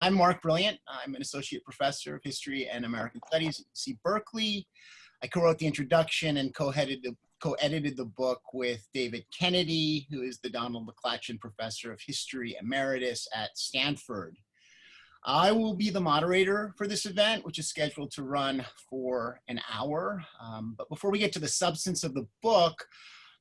I'm Mark Brilliant. I'm an associate professor of history and American studies at UC Berkeley. I co-wrote the introduction and co-edited the book with David Kennedy, who is the Donald McClatchin Professor of History Emeritus at Stanford. I will be the moderator for this event, which is scheduled to run for an hour. But before we get to the substance of the book,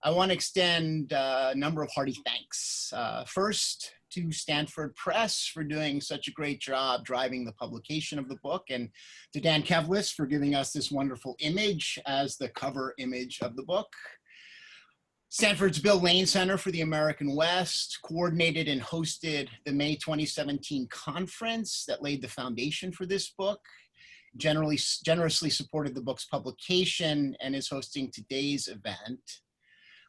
I want to extend a number of hearty thanks. First, to Stanford Press for doing such a great job driving the publication of the book, and to Dan Kevlis for giving us this wonderful image as the cover image of the book. Stanford's Bill Lane Center for the American West coordinated and hosted the May 2017 conference that laid the foundation for this book, generously supported the book's publication, and is hosting today's event.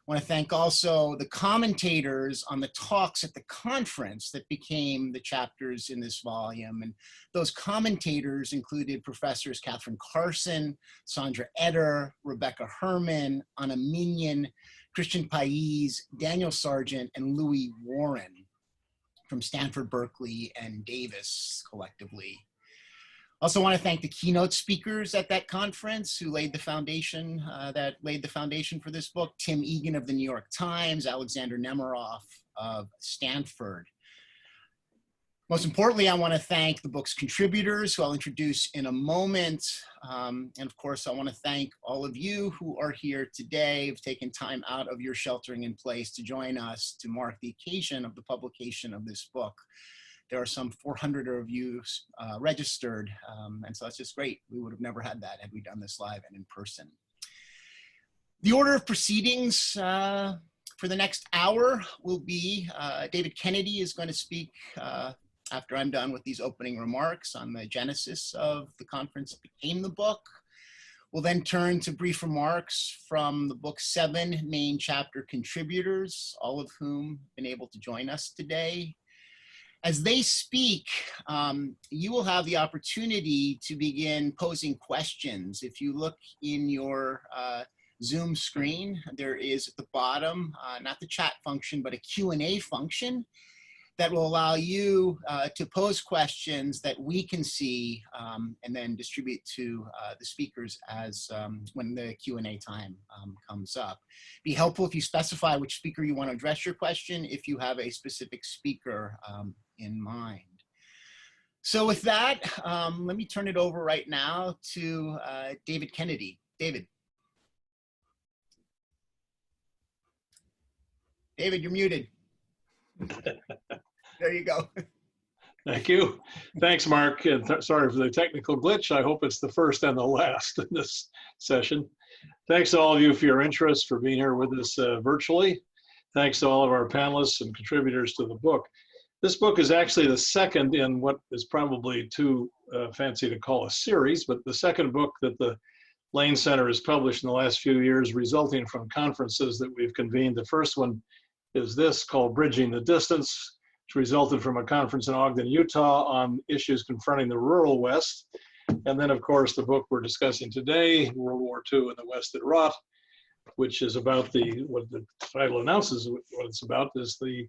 I want to thank also the commentators on the talks at the conference that became the chapters in this volume. And those commentators included Professors Catherine Carson, Sandra Eder, Rebecca Herman, Anna Minion, Christian Pais, Daniel Sargent, and Louis Warren from Stanford, Berkeley, and Davis collectively. Also want to thank the keynote speakers at that conference who laid the foundation, for this book: Tim Egan of the New York Times, Alexander Nemiroff of Stanford. Most importantly, I want to thank the book's contributors, who I'll introduce in a moment. And of course, I want to thank all of you who are here today, who've taken time out of your sheltering in place to join us to mark the occasion of the publication of this book. There are some 400 of you registered, and so that's just great. We would have never had that had we done this live and in person. The order of proceedings for the next hour will be David Kennedy is going to speak after I'm done with these opening remarks on the genesis of the conference that became the book. We'll then turn to brief remarks from the book's 7 main chapter contributors, all of whom have been able to join us today. As they speak, you will have the opportunity to begin posing questions. If you look in your Zoom screen, there is at the bottom, not the chat function, but a Q&A function that will allow you to pose questions that we can see and then distribute to the speakers as when the Q&A time comes up. Be helpful if you specify which speaker you want to address your question, if you have a specific speaker in mind. So with that, let me turn it over right now to David Kennedy. David. David, you're muted. There you go. Thank you. Thanks, Mark. And sorry for the technical glitch. I hope it's the first and the last in this session. Thanks to all of you for your interest, for being here with us virtually. Thanks to all of our panelists and contributors to the book. This book is actually the second in what is probably too fancy to call a series, but the second book that the Lane Center has published in the last few years, resulting from conferences that we've convened. The first one is this, called Bridging the Distance, which resulted from a conference in Ogden, Utah on issues confronting the rural West. And then, of course, the book we're discussing today, World War II and the West It Wrought, which is about what the title announces what it's about, is the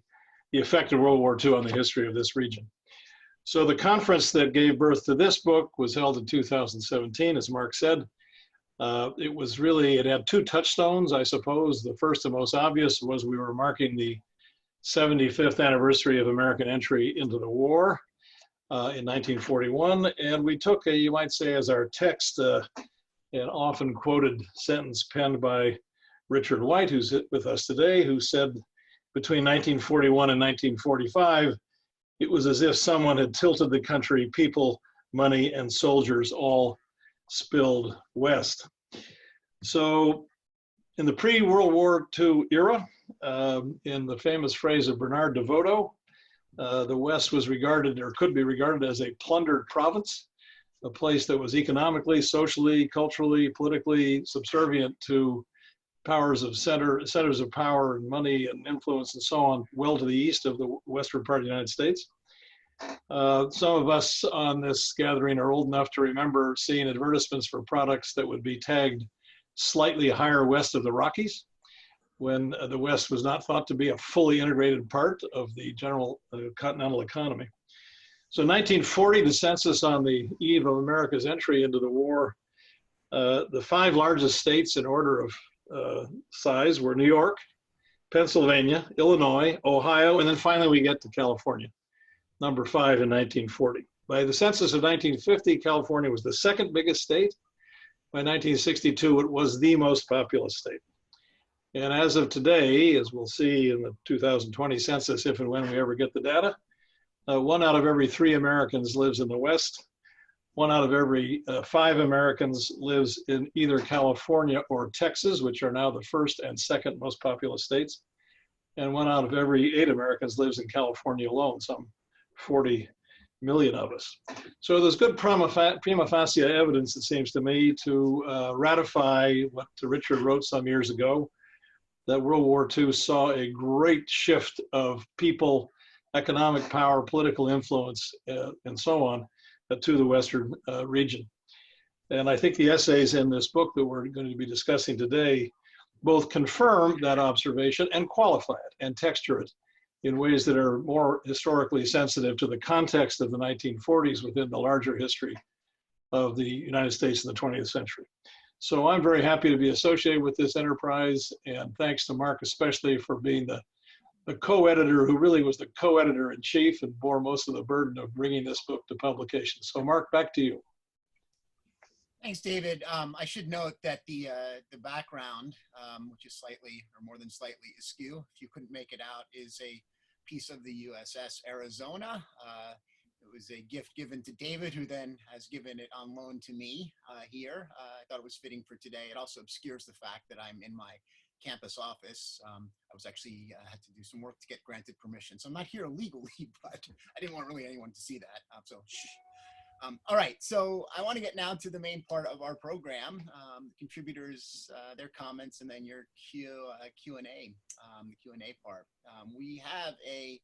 effect of World War II on the history of this region. So the conference that gave birth to this book was held in 2017, as Mark said. It had 2 touchstones, I suppose. The first and most obvious was we were marking the 75th anniversary of American entry into the war in 1941. And we took, you might say, as our text, an often quoted sentence penned by Richard White, who's with us today, who said, between 1941 and 1945, it was as if someone had tilted the country, people, money, and soldiers all spilled west. So in the pre-World War II era, in the famous phrase of Bernard DeVoto, the West was regarded, or could be regarded, as a plundered province, a place that was economically, socially, culturally, politically subservient to centers of power and money and influence and so on, well to the east of the western part of the United States. Some of us on this gathering are old enough to remember seeing advertisements for products that would be tagged slightly higher west of the Rockies, when the West was not thought to be a fully integrated part of the general continental economy. So 1940, the census on the eve of America's entry into the war, the 5 largest states in order of size were New York, Pennsylvania, Illinois, Ohio, and then finally we get to California, number 5 in 1940. By the census of 1950, California was the 2nd biggest state. By 1962, it was the most populous state. And as of today, as we'll see in the 2020 census, if and when we ever get the data, 1 out of every 3 Americans lives in the West. 1 out of every 5 Americans lives in either California or Texas, which are now the 1st and 2nd most populous states. And 1 out of every 8 Americans lives in California alone, some 40 million of us. So there's good prima facie evidence, it seems to me, to ratify what Richard wrote some years ago, that World War II saw a great shift of people, economic power, political influence, and so on, to the Western region. And I think the essays in this book that we're going to be discussing today both confirm that observation and qualify it and texture it in ways that are more historically sensitive to the context of the 1940s within the larger history of the United States in the 20th century. So I'm very happy to be associated with this enterprise, and thanks to Mark especially for being the co-editor who really was the co-editor in chief and bore most of the burden of bringing this book to publication. So Mark, back to you. Thanks, David. I should note that the background, which is slightly or more than slightly askew, if you couldn't make it out, is a piece of the USS Arizona. It was a gift given to David, who then has given it on loan to me here. I thought it was fitting for today. It also obscures the fact that I'm in my campus office. I was actually had to do some work to get granted permission. So I'm not here illegally, but I didn't want really anyone to see that. All right, so I want to get now to the main part of our program, contributors, their comments, and then your Q&A, the Q&A part. We have a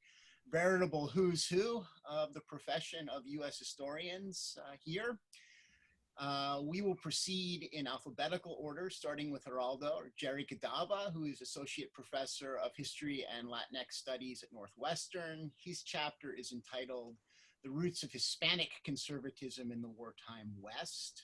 veritable who's who of the profession of U.S. historians here. We will proceed in alphabetical order, starting with Geraldo, or Jerry Cadava, who is Associate Professor of History and Latinx Studies at Northwestern. His chapter is entitled The Roots of Hispanic Conservatism in the Wartime West.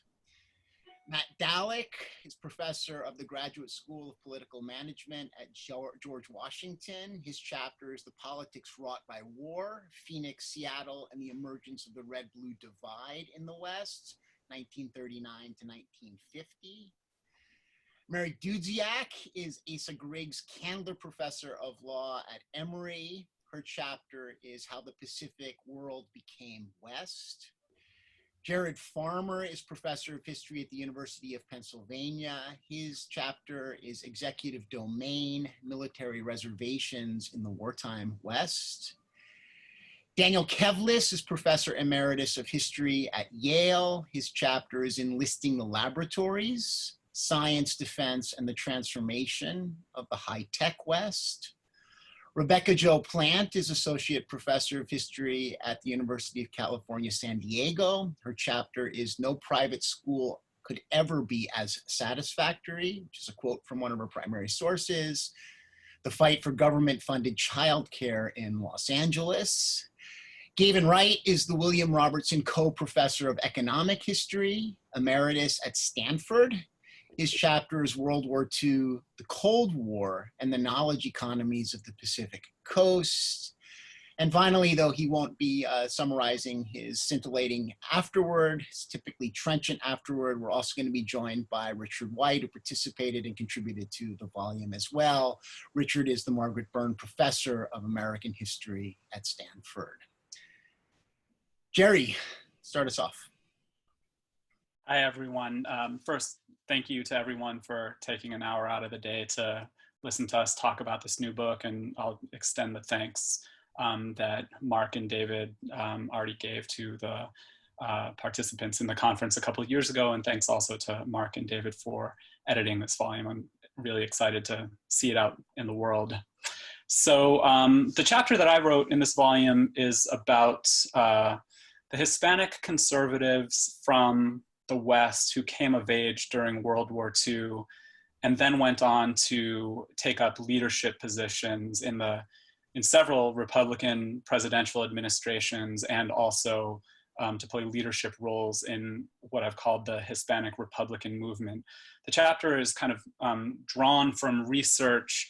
Matt Dallek is professor of the Graduate School of Political Management at George Washington. His chapter is The Politics Wrought by War, Phoenix, Seattle, and the Emergence of the Red-Blue Divide in the West, 1939 to 1950. Mary Dudziak is Asa Griggs Candler Professor of Law at Emory. Her chapter is How the Pacific World Became West. Jared Farmer is Professor of History at the University of Pennsylvania. His chapter is Executive Domain, Military Reservations in the Wartime West. Daniel Kevlis is Professor Emeritus of History at Yale. His chapter is Enlisting the Laboratories, Science, Defense, and the Transformation of the High-Tech West. Rebecca Jo Plant is Associate Professor of History at the University of California, San Diego. Her chapter is No Private School Could Ever Be as Satisfactory, which is a quote from one of her primary sources. The Fight for Government-Funded Childcare in Los Angeles. Gavin Wright is the William Robertson Co-Professor of Economic History, Emeritus at Stanford. His chapter is World War II, the Cold War, and the Knowledge Economies of the Pacific Coast. And finally, though he won't be summarizing his scintillating afterword, it's typically trenchant afterword, we're also going to be joined by Richard White, who participated and contributed to the volume as well. Richard is the Margaret Byrne Professor of American History at Stanford. Jerry, start us off. Hi, everyone. First, thank you to everyone for taking an hour out of the day to listen to us talk about this new book, and I'll extend the thanks that Mark and David already gave to the participants in the conference a couple of years ago, and thanks also to Mark and David for editing this volume. I'm really excited to see it out in the world. So the chapter that I wrote in this volume is about the Hispanic conservatives from the West who came of age during World War II and then went on to take up leadership positions in the in several Republican presidential administrations, and also to play leadership roles in what I've called the Hispanic Republican movement. The chapter is kind of drawn from research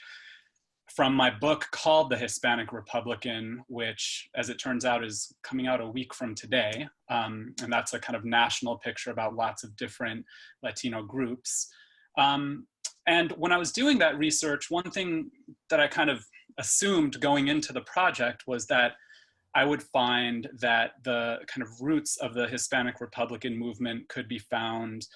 from my book called The Hispanic Republican, which, as it turns out, is coming out a week from today. And that's a kind of national picture about lots of different Latino groups. And when I was doing that research, one thing that I kind of assumed going into the project was that I would find that the kind of roots of the Hispanic Republican movement could be found,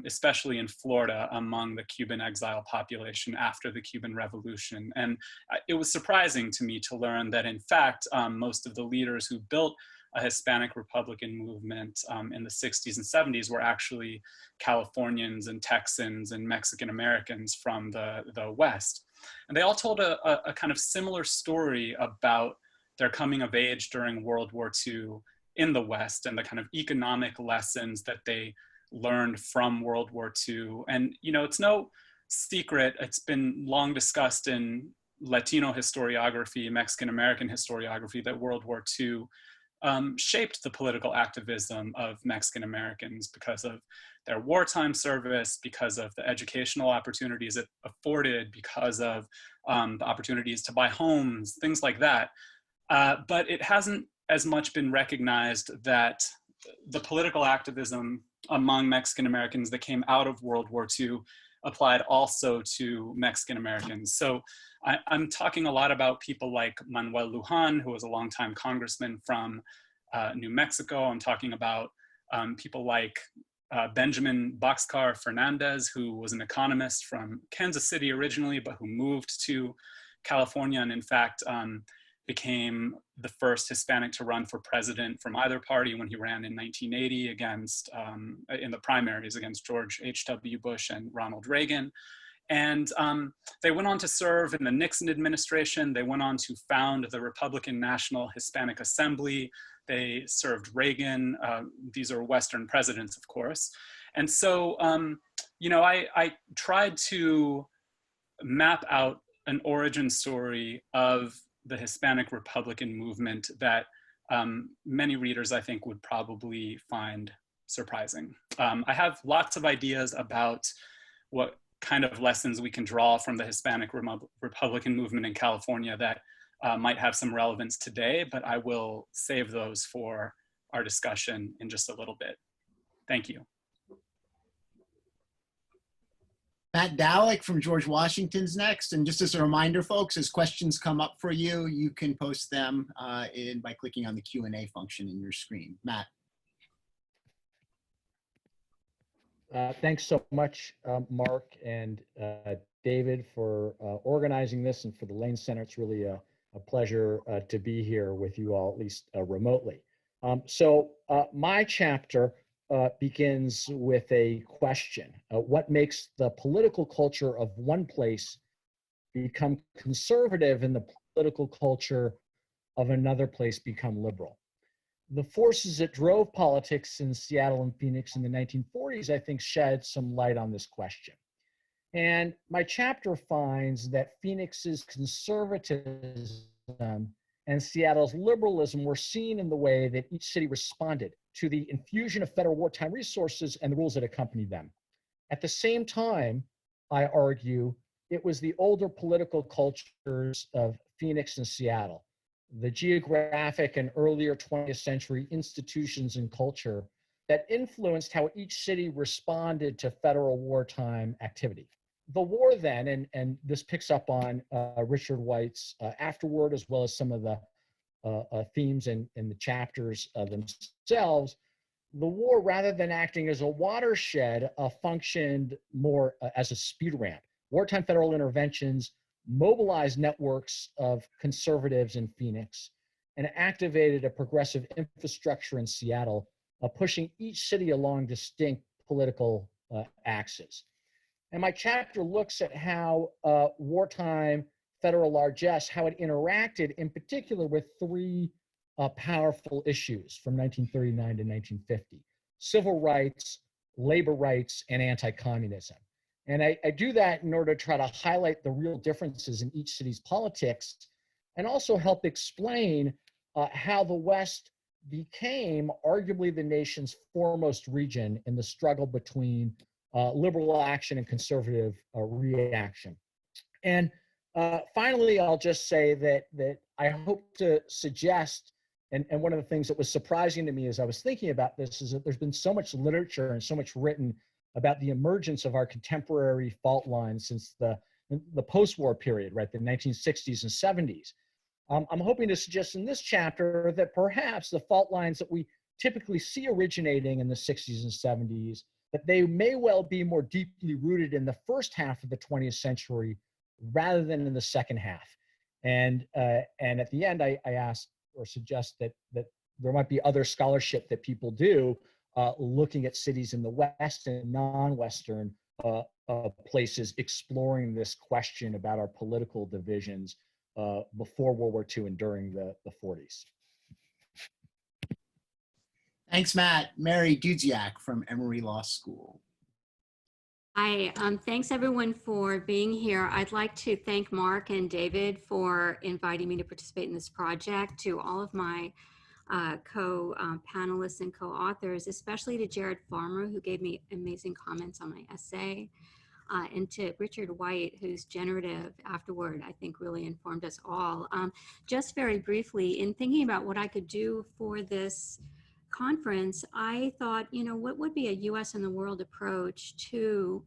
especially in Florida, among the Cuban exile population after the Cuban Revolution. And it was surprising to me to learn that, in fact, most of the leaders who built a Hispanic Republican movement in the 60s and 70s were actually Californians and Texans and Mexican Americans from the West. And they all told a kind of similar story about their coming of age during World War II in the West and the kind of economic lessons that they learned from World War II. And, you know, it's no secret, it's been long discussed in Latino historiography, Mexican American historiography, that World War II shaped the political activism of Mexican Americans because of their wartime service, because of the educational opportunities it afforded, because of the opportunities to buy homes, things like that. But it hasn't as much been recognized that the political activism among Mexican Americans that came out of World War II applied also to Mexican Americans. So I'm talking a lot about people like Manuel Lujan, who was a longtime congressman from New Mexico. I'm talking about people like Benjamin Boxcar Fernandez, who was an economist from Kansas City originally, but who moved to California and in fact became the first Hispanic to run for president from either party when he ran in 1980 against, in the primaries against George H.W. Bush and Ronald Reagan. And they went on to serve in the Nixon administration. They went on to found the Republican National Hispanic Assembly. They served Reagan. These are Western presidents, of course. And so, you know, I tried to map out an origin story of the Hispanic Republican movement that many readers, I think, would probably find surprising. I have lots of ideas about what kind of lessons we can draw from the Hispanic Republican movement in California that might have some relevance today, but I will save those for our discussion in just a little bit. Thank you. Matt Dowlick from George Washington's next. And just as a reminder, folks, as questions come up for you, you can post them by clicking on the Q&A function in your screen. Matt. Thanks so much, Mark and David, for organizing this, and for the Lane Center. It's really a pleasure to be here with you all, at least remotely. So my chapter begins with a question. What makes the political culture of one place become conservative and the political culture of another place become liberal? The forces that drove politics in Seattle and Phoenix in the 1940s, I think, shed some light on this question. And my chapter finds that Phoenix's conservatism and Seattle's liberalism were seen in the way that each city responded to the infusion of federal wartime resources and the rules that accompanied them. At the same time, I argue, it was the older political cultures of Phoenix and Seattle, the geographic and earlier 20th century institutions and culture that influenced how each city responded to federal wartime activity. The war then, and this picks up on Richard White's afterword, as well as some of the themes in the chapters themselves, the war, rather than acting as a watershed, functioned more as a speed ramp. Wartime federal interventions mobilized networks of conservatives in Phoenix and activated a progressive infrastructure in Seattle, pushing each city along distinct political axes. And my chapter looks at how wartime federal largesse, how it interacted in particular with three powerful issues from 1939 to 1950: civil rights, labor rights, and anti-communism. And I do that in order to try to highlight the real differences in each city's politics and also help explain how the West became arguably the nation's foremost region in the struggle between liberal action and conservative reaction. And finally, I'll just say that I hope to suggest, and one of the things that was surprising to me as I was thinking about this is that there's been so much literature and so much written about the emergence of our contemporary fault lines since the post-war period, right, the 1960s and 70s. I'm hoping to suggest in this chapter that perhaps the fault lines that we typically see originating in the 60s and 70s, that they may well be more deeply rooted in the first half of the 20th century rather than in the second half. And at the end, I ask or suggest that there might be other scholarship that people do looking at cities in the West and non-Western places, exploring this question about our political divisions before World War II and during the 40s. Thanks, Matt. Mary Dudziak from Emory Law School. Hi, thanks everyone for being here. I'd like to thank Mark and David for inviting me to participate in this project, to all of my co-panelists and co-authors, especially to Jared Farmer, who gave me amazing comments on my essay, and to Richard White, whose generative afterward, I think, really informed us all. Just very briefly, in thinking about what I could do for this conference, I thought, you know, what would be a US and the world approach to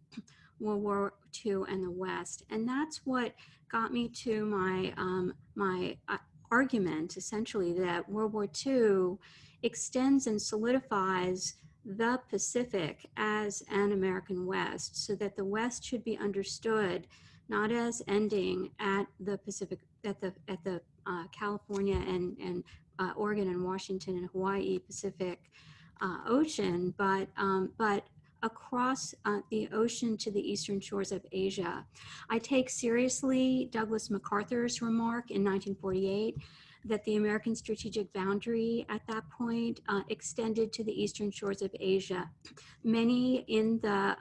World War II and the West? And that's what got me to my argument, essentially, that World War II extends and solidifies the Pacific as an American West, so that the West should be understood not as ending at the Pacific, at the California and Oregon and Washington and Hawaii Pacific Ocean, but across the ocean to the eastern shores of Asia. I take seriously Douglas MacArthur's remark in 1948 that the American strategic boundary at that point extended to the eastern shores of Asia. Many in the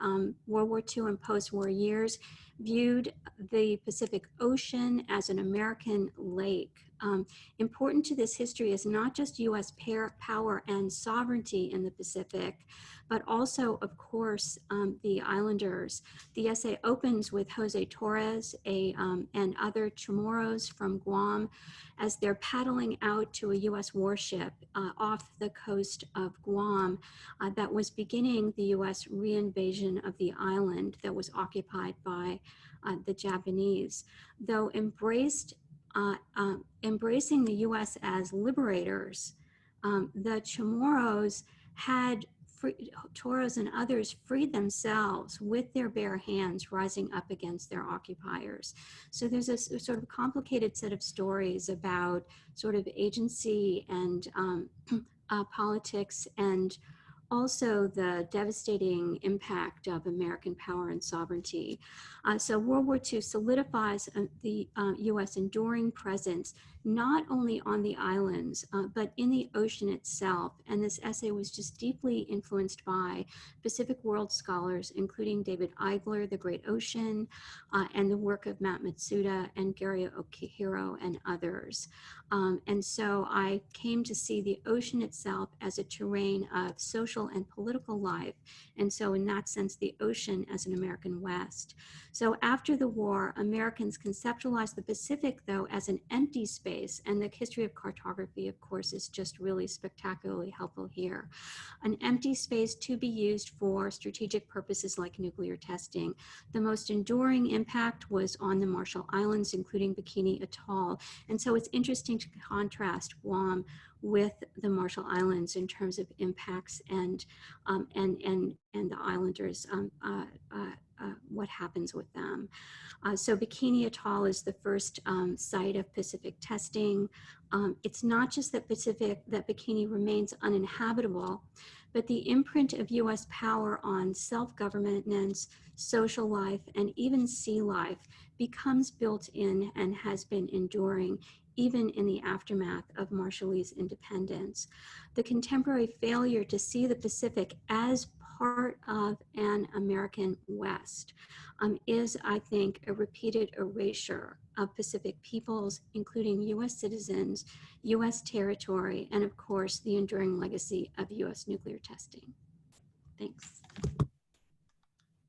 World War II and post-war years viewed the Pacific Ocean as an American lake. Important to this history is not just US power and sovereignty in the Pacific, but also, of course, the islanders. The essay opens with Jose Torres and other Chamorros from Guam as they're paddling out to a US warship off the coast of Guam that was beginning the US reinvasion of the island that was occupied by the Japanese. Though embracing the US as liberators, the Chamorros had, Toros and others freed themselves with their bare hands, rising up against their occupiers. So there's a sort of complicated set of stories about sort of agency and politics, and also the devastating impact of American power and sovereignty. So World War II solidifies the US enduring presence, not only on the islands, but in the ocean itself. And this essay was just deeply influenced by Pacific world scholars, including David Eigler, The Great Ocean, and the work of Matt Matsuda and Gary Okihiro and others. And so I came to see the ocean itself as a terrain of social and political life. And so in that sense, the ocean as an American West. So after the war, Americans conceptualized the Pacific, though, as an empty space. And the history of cartography, of course, is just really spectacularly helpful here. An empty space to be used for strategic purposes like nuclear testing. The most enduring impact was on the Marshall Islands, including Bikini Atoll. And so it's interesting to contrast Guam with the Marshall Islands in terms of impacts and the islanders, what happens with them. So Bikini Atoll is the first site of Pacific testing. It's not just that Bikini remains uninhabitable, but the imprint of US power on self-governance, social life, and even sea life becomes built in and has been enduring even in the aftermath of Marshallese independence. The contemporary failure to see the Pacific as part of an American West is, I think, a repeated erasure of Pacific peoples, including U.S. citizens, U.S. territory, and of course, the enduring legacy of U.S. nuclear testing. Thanks.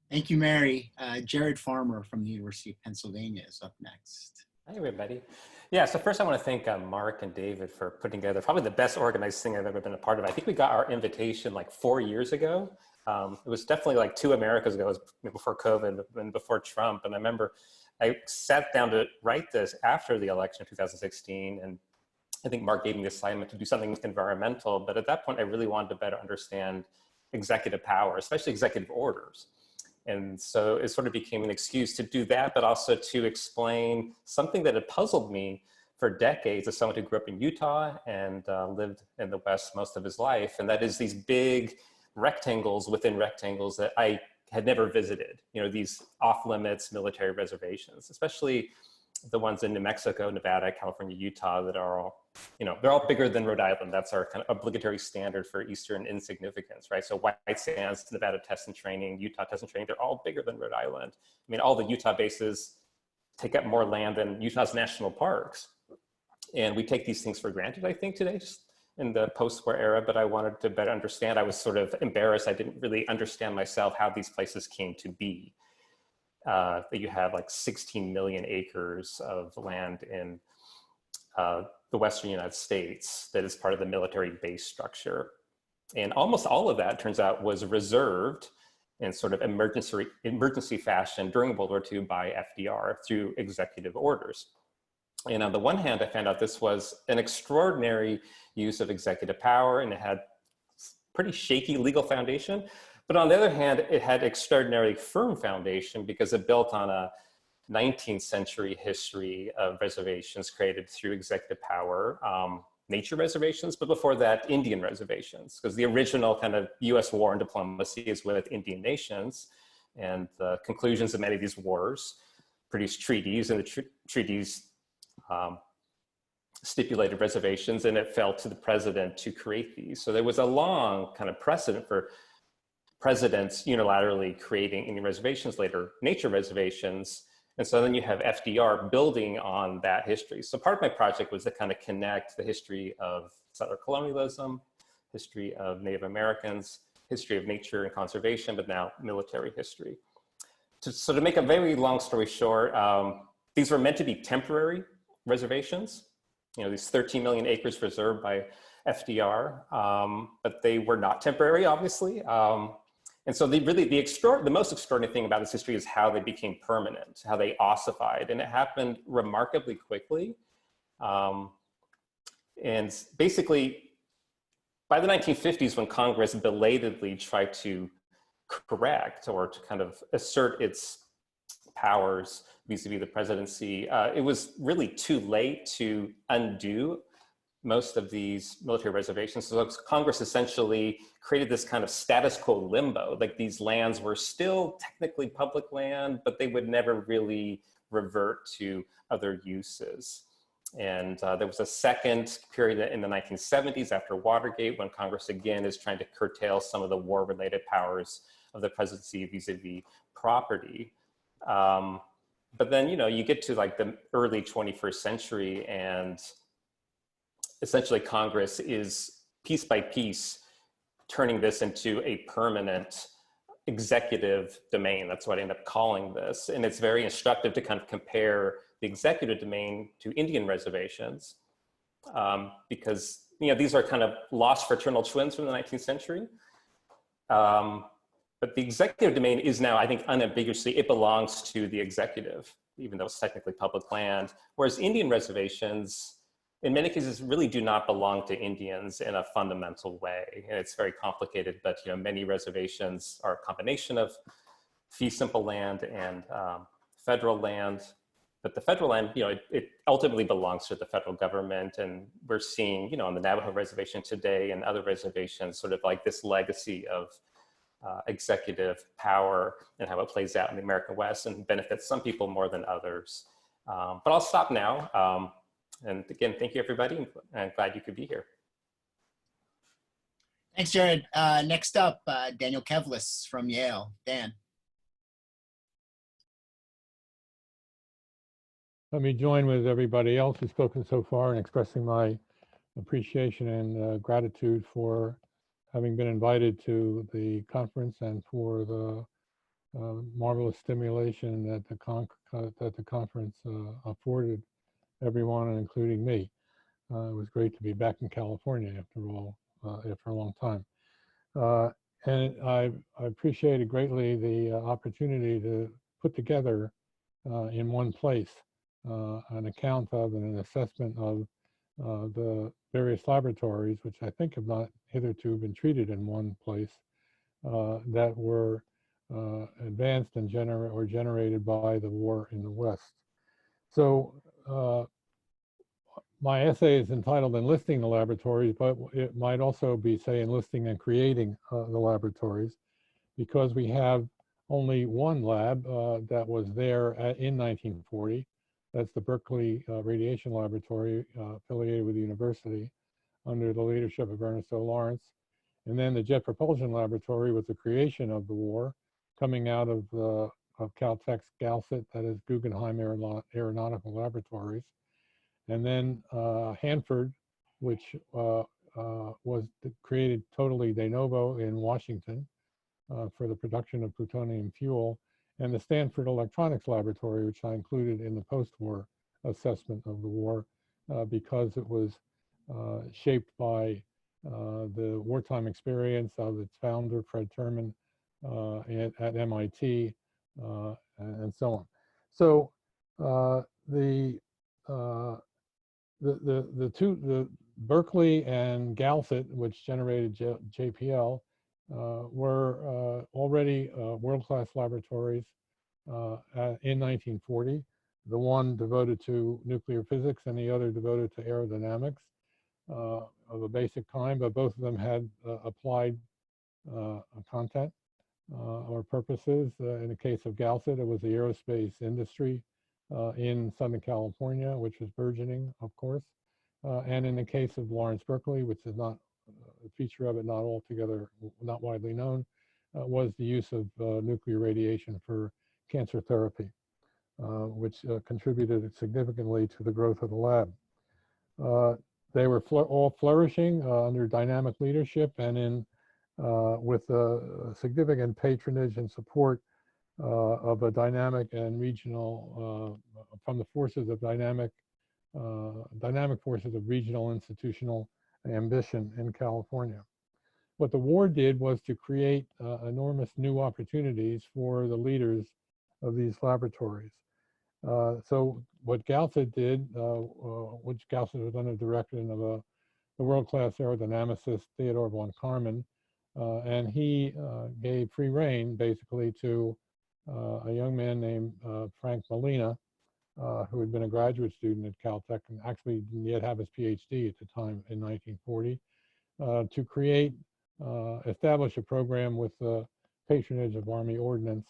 Thank you, Mary. Jared Farmer from the University of Pennsylvania is up next. Hi, everybody. Yeah, so first I want to thank Mark and David for putting together probably the best organized thing I've ever been a part of. I think we got our invitation like 4 years ago. It was definitely like 2 Americas ago, it was before COVID and before Trump. And I remember I sat down to write this after the election of 2016. And I think Mark gave me the assignment to do something environmental. But at that point, I really wanted to better understand executive power, especially executive orders. And so it sort of became an excuse to do that, but also to explain something that had puzzled me for decades as someone who grew up in Utah and lived in the West most of his life. And that is these big rectangles within rectangles that I had never visited, you know, these off limits military reservations, especially the ones in New Mexico, Nevada, California, Utah that are all, you know, they're all bigger than Rhode Island. That's our kind of obligatory standard for Eastern insignificance, right? So White Sands, Nevada Test and Training, Utah Test and Training, they're all bigger than Rhode Island. I mean, all the Utah bases take up more land than Utah's national parks. And we take these things for granted, I think, today, just in the post-war era, but I wanted to better understand. I was sort of embarrassed. I didn't really understand myself how these places came to be. That you have like 16 million acres of land in the Western United States that is part of the military base structure. And almost all of that, turns out, was reserved in sort of emergency fashion during World War II by FDR through executive orders. And on the one hand, I found out this was an extraordinary use of executive power, and it had pretty shaky legal foundation. But on the other hand, it had extraordinarily firm foundation because it built on a 19th century history of reservations created through executive power, nature reservations, but before that, Indian reservations, because the original kind of US war and diplomacy is with Indian nations, and the conclusions of many of these wars produced treaties, and the treaties stipulated reservations, and it fell to the president to create these. So there was a long kind of precedent for presidents unilaterally creating Indian reservations, later nature reservations. And so then you have FDR building on that history. So part of my project was to kind of connect the history of settler colonialism, history of Native Americans, history of nature and conservation, but now military history. So to make a very long story short, these were meant to be temporary reservations. You know, these 13 million acres reserved by FDR, but they were not temporary, obviously. And so the most extraordinary thing about this history is how they became permanent, how they ossified, and it happened remarkably quickly. And basically, by the 1950s, when Congress belatedly tried to correct or to kind of assert its powers vis-a-vis the presidency, it was really too late to undo most of these military reservations. So Congress essentially created this kind of status quo limbo, like these lands were still technically public land, but they would never really revert to other uses. And there was a second period in the 1970s after Watergate when Congress again is trying to curtail some of the war-related powers of the presidency vis-a-vis property. But then, you know, you get to like the early 21st century and essentially Congress is piece by piece turning this into a permanent executive domain. That's what I end up calling this. And it's very instructive to kind of compare the executive domain to Indian reservations because, you know, these are kind of lost fraternal twins from the 19th century. But the executive domain is now, I think, unambiguously, it belongs to the executive, even though it's technically public land. Whereas Indian reservations, in many cases, really do not belong to Indians in a fundamental way. And it's very complicated, but you know, many reservations are a combination of fee simple land and federal land. But the federal land, you know, it ultimately belongs to the federal government. And we're seeing, you know, on the Navajo reservation today and other reservations, sort of like this legacy of executive power and how it plays out in the American West and benefits some people more than others. But I'll stop now. And again, thank you, everybody. I'm glad you could be here. Thanks, Jared. Next up, Daniel Kevlis from Yale. Dan. let me join with everybody else who's spoken so far in expressing my appreciation and gratitude for having been invited to the conference and for the marvelous stimulation that the conference afforded everyone, including me. It was great to be back in California after all, after a long time. And I appreciated greatly the opportunity to put together in one place an account of and an assessment of the various laboratories, which I think have not hitherto been treated in one place, that were advanced and generated by the war in the West. So my essay is entitled Enlisting the Laboratories, but it might also be, say, enlisting and creating the laboratories, because we have only one lab that was there in 1940. That's the Berkeley Radiation Laboratory, affiliated with the university, under the leadership of Ernest O. Lawrence. And then the Jet Propulsion Laboratory was the creation of the war, coming out of Caltech's GALCIT, that is Guggenheim Aeronautical Laboratories. And then Hanford, which was created totally de novo in Washington for the production of plutonium fuel, and the Stanford Electronics Laboratory, which I included in the post-war assessment of the war because it was shaped by the wartime experience of its founder, Fred Terman, at MIT, and so on. So the Berkeley and GALCIT, which generated JPL, were already world-class laboratories in 1940. The one devoted to nuclear physics and the other devoted to aerodynamics of a basic kind, but both of them had applied content or purposes. In the case of GALCIT, it was the aerospace industry in Southern California, which was burgeoning, of course. And in the case of Lawrence Berkeley, which is not a feature of it, not widely known, was the use of nuclear radiation for cancer therapy, which contributed significantly to the growth of the lab. They were all flourishing under dynamic leadership and with significant patronage and support of a dynamic and regional, from the forces of dynamic forces of regional institutional ambition in California. What the war did was to create enormous new opportunities for the leaders of these laboratories. So what GALCIT did, which GALCIT was under the direction of the world-class aerodynamicist Theodore von Karman, and he gave free rein basically to a young man named Frank Molina, who had been a graduate student at Caltech and actually didn't yet have his PhD at the time in 1940, to establish a program with the patronage of Army Ordnance,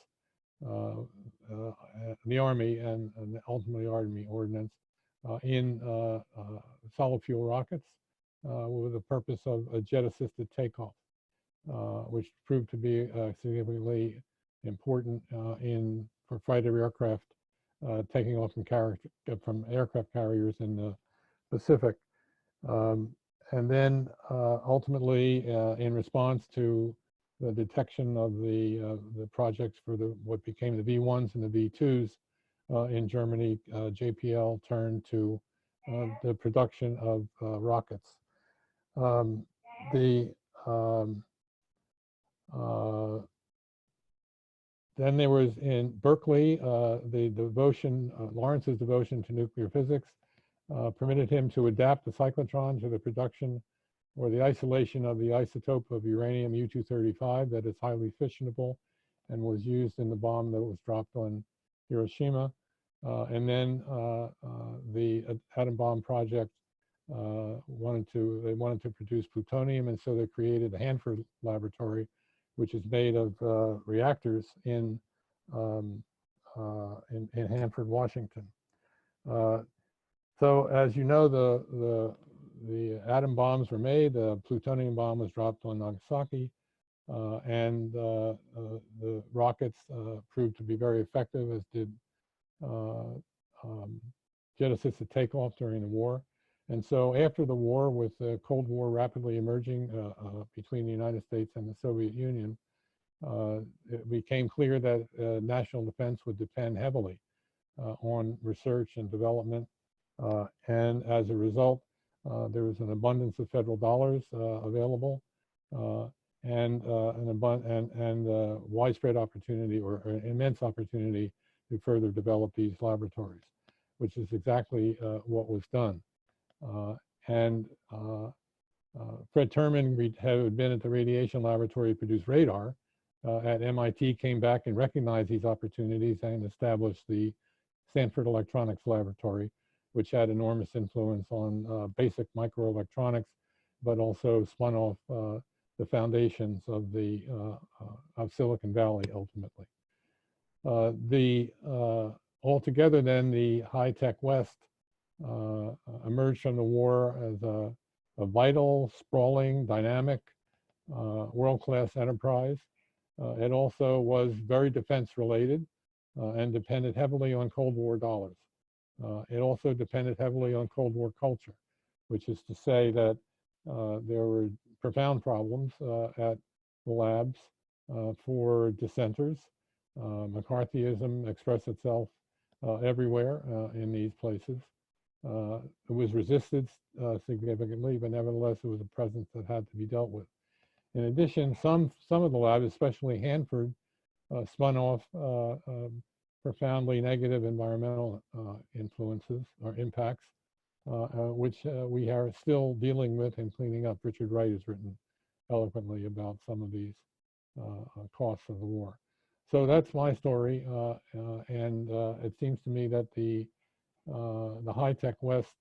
the Army and ultimately Army Ordnance, in solid fuel rockets with the purpose of a jet-assisted takeoff, which proved to be significantly important for fighter aircraft taking off from aircraft carriers in the Pacific. And then ultimately, in response to the detection of the projects for what became the V1s and the V2s in Germany, JPL turned to the production of rockets. Then there was in Berkeley, the devotion, Lawrence's devotion to nuclear physics permitted him to adapt the cyclotron to the production or the isolation of the isotope of uranium U-235 that is highly fissionable and was used in the bomb that was dropped on Hiroshima. And then the atom bomb project wanted to produce plutonium, and so they created the Hanford Laboratory, which is made of reactors in Hanford, Washington. So as you know, the atom bombs were made. The plutonium bomb was dropped on Nagasaki, and the rockets proved to be very effective, as did genesis of takeoff during the war. And so after the war, with the Cold War rapidly emerging between the United States and the Soviet Union, it became clear that national defense would depend heavily on research and development. And as a result, there was an abundance of federal dollars available and widespread opportunity, or immense opportunity, to further develop these laboratories, which is exactly what was done. Fred Terman, who had been at the radiation laboratory to produce radar at MIT, came back and recognized these opportunities and established the Stanford Electronics Laboratory, which had enormous influence on basic microelectronics, but also spun off the foundations of Silicon Valley ultimately. Altogether then, the high-tech West emerged from the war as a vital, sprawling, dynamic, world-class enterprise. It also was very defense-related and depended heavily on Cold War dollars. It also depended heavily on Cold War culture, which is to say that there were profound problems at the labs for dissenters. McCarthyism expressed itself everywhere in these places. It was resisted significantly, but nevertheless, it was a presence that had to be dealt with. In addition, some of the labs, especially Hanford, spun off profoundly negative environmental influences or impacts, which we are still dealing with and cleaning up. Richard Wright has written eloquently about some of these costs of the war. So that's my story, and it seems to me that the high-tech West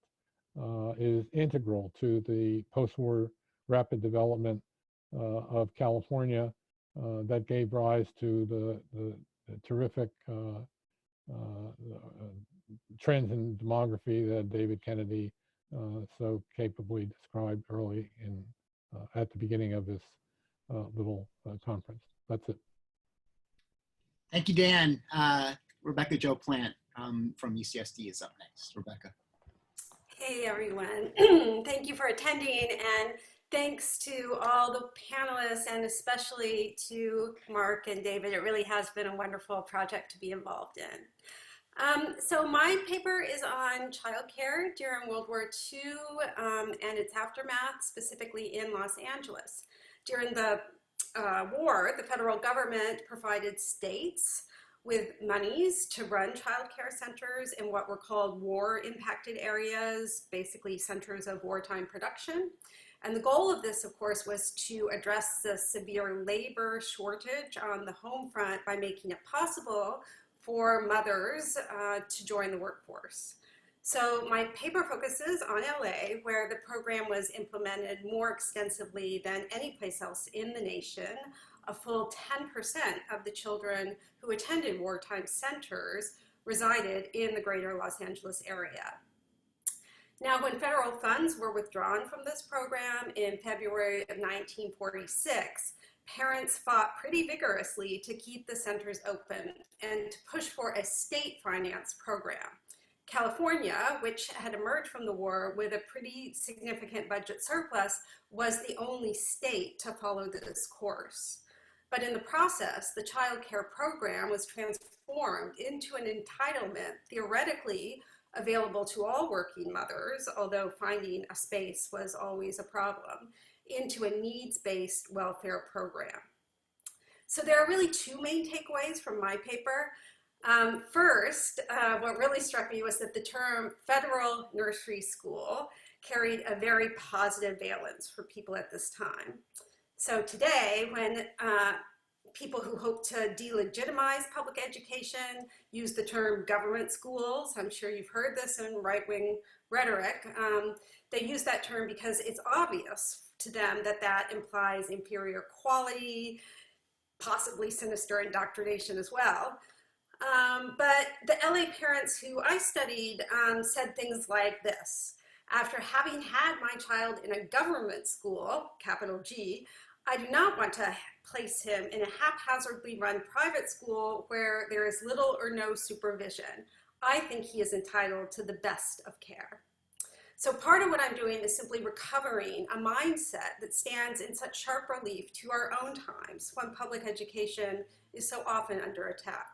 is integral to the post-war rapid development of California that gave rise to the terrific trends in demography that David Kennedy so capably described early at the beginning of this little conference. That's it. Thank you, Dan. Rebecca Jo Plant from UCSD is up next. Rebecca. Hey, everyone. Thank you for attending, and thanks to all the panelists, and especially to Mark and David. It really has been a wonderful project to be involved in. So my paper is on childcare during World War II and its aftermath, specifically in Los Angeles. During the war, the federal government provided states with monies to run childcare centers in what were called war-impacted areas, basically centers of wartime production. And the goal of this, of course, was to address the severe labor shortage on the home front by making it possible for mothers to join the workforce. So my paper focuses on LA, where the program was implemented more extensively than any place else in the nation. A full 10% of the children who attended wartime centers resided in the greater Los Angeles area. Now, when federal funds were withdrawn from this program in February of 1946, parents fought pretty vigorously to keep the centers open and to push for a state-financed program. California, which had emerged from the war with a pretty significant budget surplus, was the only state to follow this course. But in the process, the child care program was transformed into an entitlement theoretically available to all working mothers, although finding a space was always a problem, into a needs-based welfare program. So there are really two main takeaways from my paper. First, what really struck me was that the term federal nursery school carried a very positive valence for people at this time. So today, when people who hope to delegitimize public education use the term government schools, I'm sure you've heard this in right-wing rhetoric, they use that term because it's obvious to them that that implies inferior quality, possibly sinister indoctrination as well. But the LA parents who I studied said things like this: after having had my child in a government school, capital G, I do not want to place him in a haphazardly run private school where there is little or no supervision. I think he is entitled to the best of care. So part of what I'm doing is simply recovering a mindset that stands in such sharp relief to our own times when public education is so often under attack.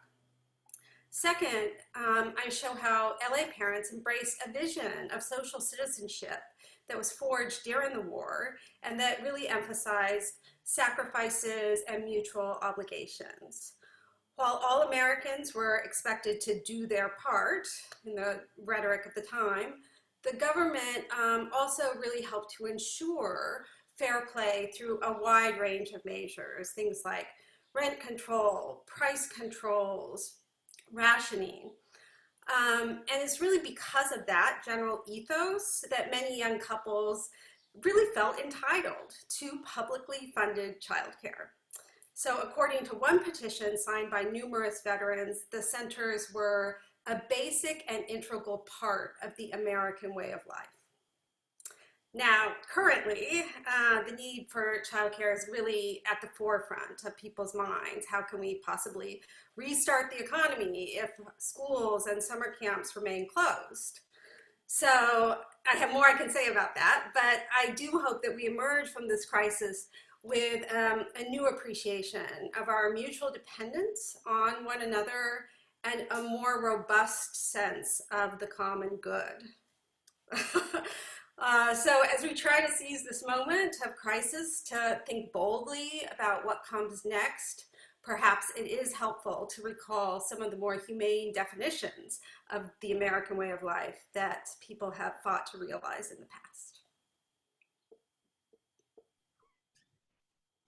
Second, I show how LA parents embraced a vision of social citizenship that was forged during the war and that really emphasized sacrifices and mutual obligations. While all Americans were expected to do their part in the rhetoric of the time, the government also really helped to ensure fair play through a wide range of measures, things like rent control, price controls, rationing. And it's really because of that general ethos that many young couples really felt entitled to publicly funded childcare. So according to one petition signed by numerous veterans, the centers were a basic and integral part of the American way of life. Now, currently, the need for childcare is really at the forefront of people's minds. How can we possibly restart the economy if schools and summer camps remain closed? So I have more I can say about that, but I do hope that we emerge from this crisis with a new appreciation of our mutual dependence on one another and a more robust sense of the common good. So as we try to seize this moment of crisis to think boldly about what comes next, perhaps it is helpful to recall some of the more humane definitions of the American way of life that people have fought to realize in the past.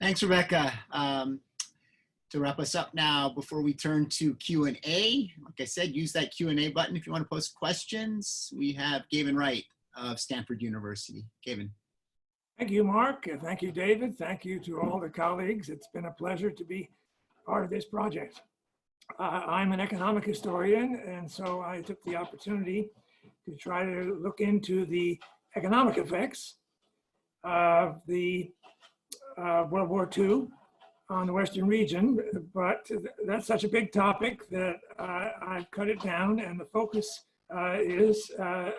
Thanks, Rebecca. To wrap us up now, before we turn to Q&A, like I said, use that Q&A button if you want to post questions. We have Gavin Wright of Stanford University. Gavin. Thank you, Mark. Thank you, David. Thank you to all the colleagues. It's been a pleasure to be part of this project. I'm an economic historian, and so I took the opportunity to try to look into the economic effects of the World War II on the Western region, but that's such a big topic that I've cut it down, and the focus is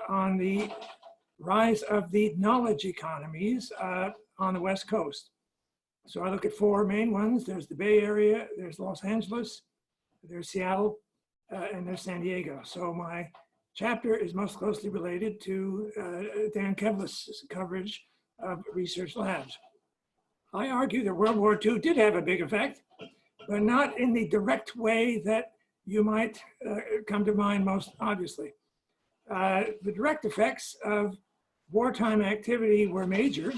on the rise of the knowledge economies on the West Coast. So I look at four main ones. There's the Bay Area, there's Los Angeles, there's Seattle, and there's San Diego. So my chapter is most closely related to Dan Kevlis' coverage of research labs. I argue that World War II did have a big effect, but not in the direct way that you might come to mind most obviously. The direct effects of wartime activity were major,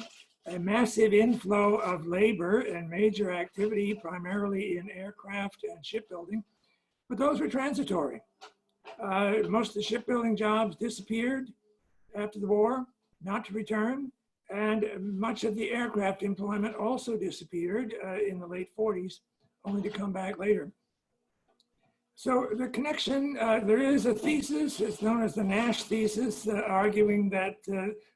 a massive inflow of labor and major activity, primarily in aircraft and shipbuilding, but those were transitory. Most of the shipbuilding jobs disappeared after the war, not to return, and much of the aircraft employment also disappeared in the late 40s, only to come back later. So the connection, there is a thesis, it's known as the Nash Thesis, arguing that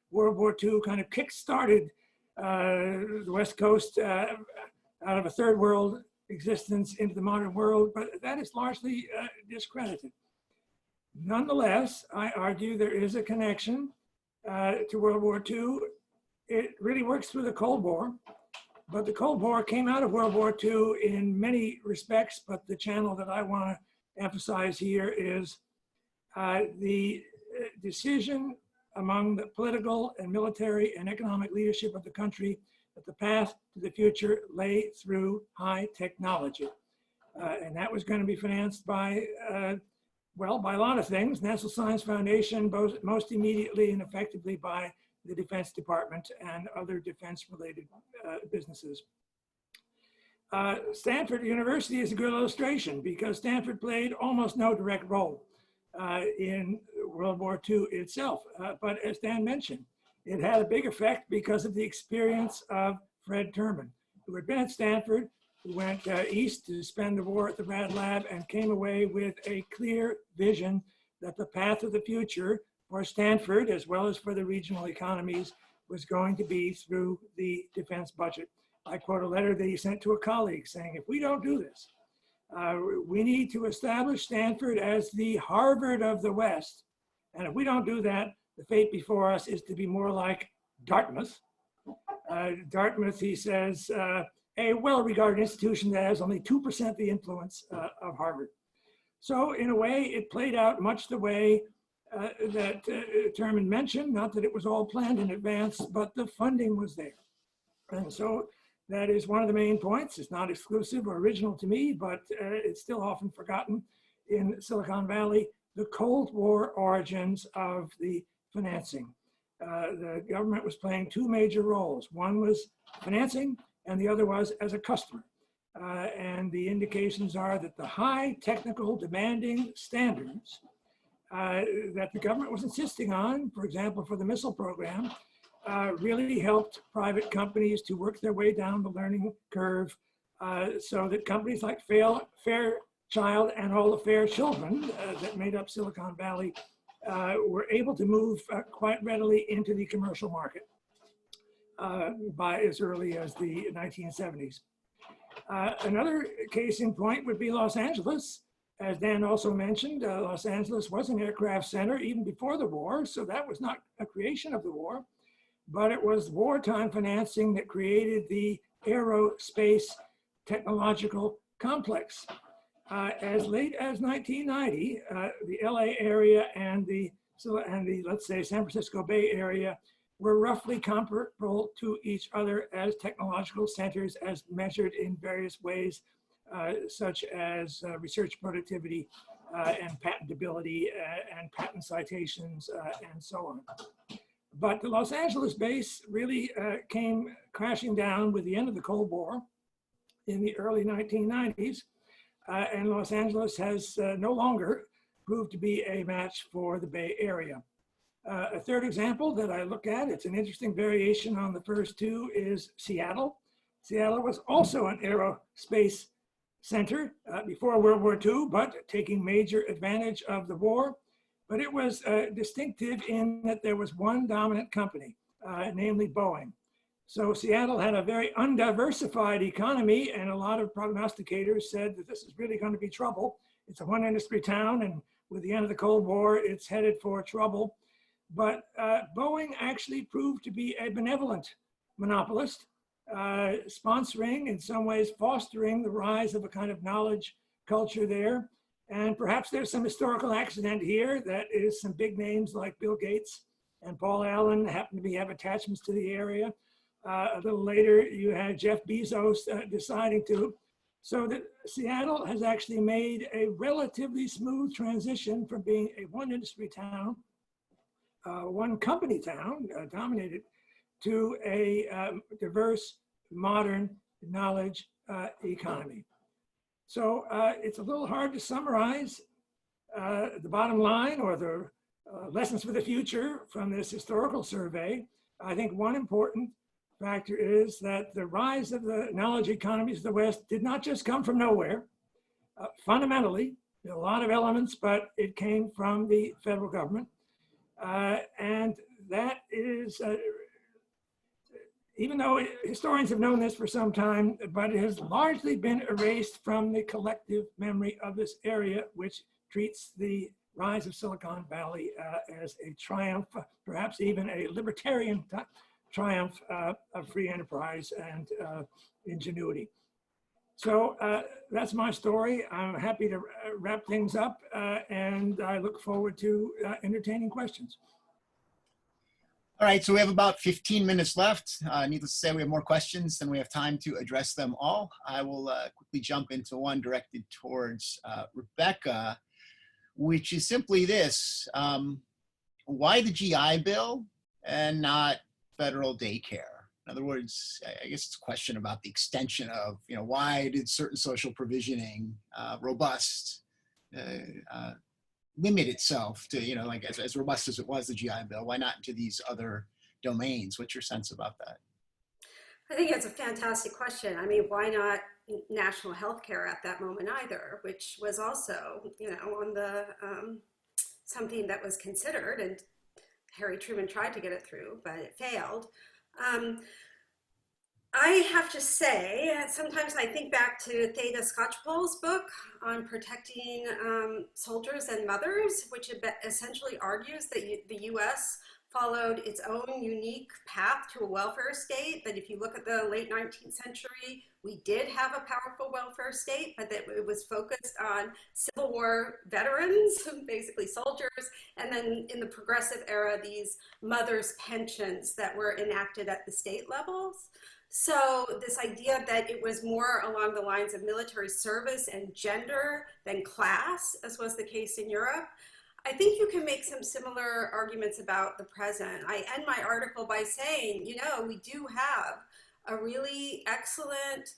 World War II kind of kick-started the West Coast out of a third world existence into the modern world, but that is largely discredited. Nonetheless, I argue there is a connection to World War II. It really works through the Cold War, but the Cold War came out of World War II in many respects, but the channel that I want to emphasize here is the decision among the political and military and economic leadership of the country that the path to the future lay through high technology. And that was going to be financed by, well, by a lot of things, National Science Foundation, most immediately and effectively by the Defense Department and other defense-related businesses. Stanford University is a good illustration because Stanford played almost no direct role in World War II itself. But as Dan mentioned, it had a big effect because of the experience of Fred Terman, who had been at Stanford, who went east to spend the war at the Rad Lab and came away with a clear vision that the path of the future for Stanford, as well as for the regional economies, was going to be through the defense budget. I quote a letter that he sent to a colleague saying, if we don't do this, We need to establish Stanford as the Harvard of the West. And if we don't do that, the fate before us is to be more like Dartmouth. Dartmouth, he says, a well-regarded institution that has only 2% the influence of Harvard. So in a way, it played out much the way that Terman mentioned, not that it was all planned in advance, but the funding was there. And so that is one of the main points. It's not exclusive or original to me, but it's still often forgotten in Silicon Valley, the Cold War origins of the financing. The government was playing two major roles. One was financing, and the other was as a customer. And the indications are that the high technical demanding standards that the government was insisting on, for example, for the missile program, really helped private companies to work their way down the learning curve so that companies like Fairchild and all the Fair children that made up Silicon Valley were able to move quite readily into the commercial market by as early as the 1970s. Another case in point would be Los Angeles. As Dan also mentioned, Los Angeles was an aircraft center even before the war, so that was not a creation of the war, but it was wartime financing that created the aerospace technological complex. As late as 1990, the LA area and the, let's say, San Francisco Bay Area were roughly comparable to each other as technological centers as measured in various ways, such as research productivity and patentability and patent citations and so on. But the Los Angeles base really came crashing down with the end of the Cold War in the early 1990s. And Los Angeles has no longer proved to be a match for the Bay Area. A third example that I look at, it's an interesting variation on the first two, is Seattle. Seattle was also an aerospace center before World War II, but taking major advantage of the war. But it was distinctive in that there was one dominant company, namely Boeing. So Seattle had a very undiversified economy, and a lot of prognosticators said that this is really going to be trouble. It's a one industry town, and with the end of the Cold War, it's headed for trouble. But Boeing actually proved to be a benevolent monopolist, sponsoring, in some ways, fostering the rise of a kind of knowledge culture there. And perhaps there's some historical accident here that is some big names like Bill Gates and Paul Allen happen to have attachments to the area. A little later, you had Jeff Bezos deciding to. So that Seattle has actually made a relatively smooth transition from being a one industry town, one company town dominated, to a diverse, modern knowledge economy. So it's a little hard to summarize the bottom line or the lessons for the future from this historical survey. I think one important factor is that the rise of the knowledge economies of the West did not just come from nowhere. Fundamentally, there are a lot of elements, but it came from the federal government. And that is, even though historians have known this for some time, but it has largely been erased from the collective memory of this area, which treats the rise of Silicon Valley as a triumph, perhaps even a libertarian triumph of free enterprise and ingenuity. So that's my story. I'm happy to wrap things up, and I look forward to entertaining questions. All right, so we have about 15 minutes left. Needless to say, we have more questions than we have time to address them all. I will quickly jump into one directed towards Rebecca, which is simply this. Why the GI Bill and not federal daycare? In other words, I guess it's a question about the extension of, why did certain social provisioning, robust, limit itself to, like as robust as it was, the GI Bill? Why not into these other domains? What's your sense about that? I think it's a fantastic question. I mean, why not national health care at that moment either, which was also, on the something that was considered, and Harry Truman tried to get it through, but it failed. I have to say, sometimes I think back to Theda Skocpol's book on protecting soldiers and mothers, which essentially argues that the US followed its own unique path to a welfare state, that if you look at the late 19th century, we did have a powerful welfare state, but that it was focused on Civil War veterans, basically soldiers, and then in the progressive era, these mothers' pensions that were enacted at the state levels. So this idea that it was more along the lines of military service and gender than class, as was the case in Europe, I think you can make some similar arguments about the present. I end my article by saying, you know, we do have a really excellent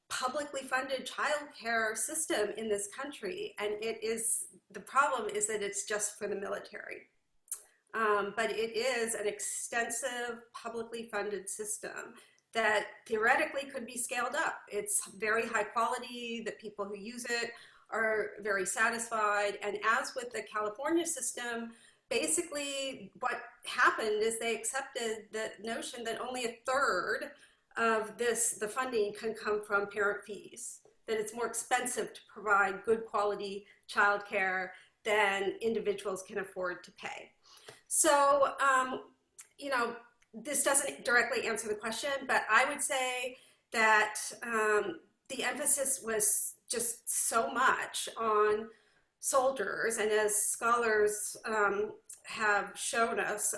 publicly funded childcare system in this country, and the problem is that it's just for the military. But it is an extensive publicly funded system that theoretically could be scaled up. It's very high quality, the people who use it are very satisfied. And as with the California system, basically what happened is they accepted the notion that only a third of the funding can come from parent fees, that it's more expensive to provide good quality childcare than individuals can afford to pay. So, you know, this doesn't directly answer the question, but I would say that the emphasis was just so much on soldiers, and as scholars have shown us,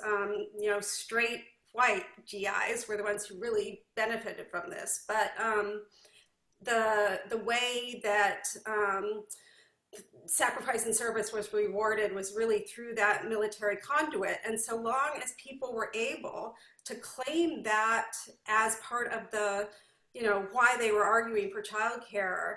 you know, straight white GIs were the ones who really benefited from this. But the way that sacrifice and service was rewarded was really through that military conduit. And so long as people were able to claim that as part of the, you know, why they were arguing for childcare,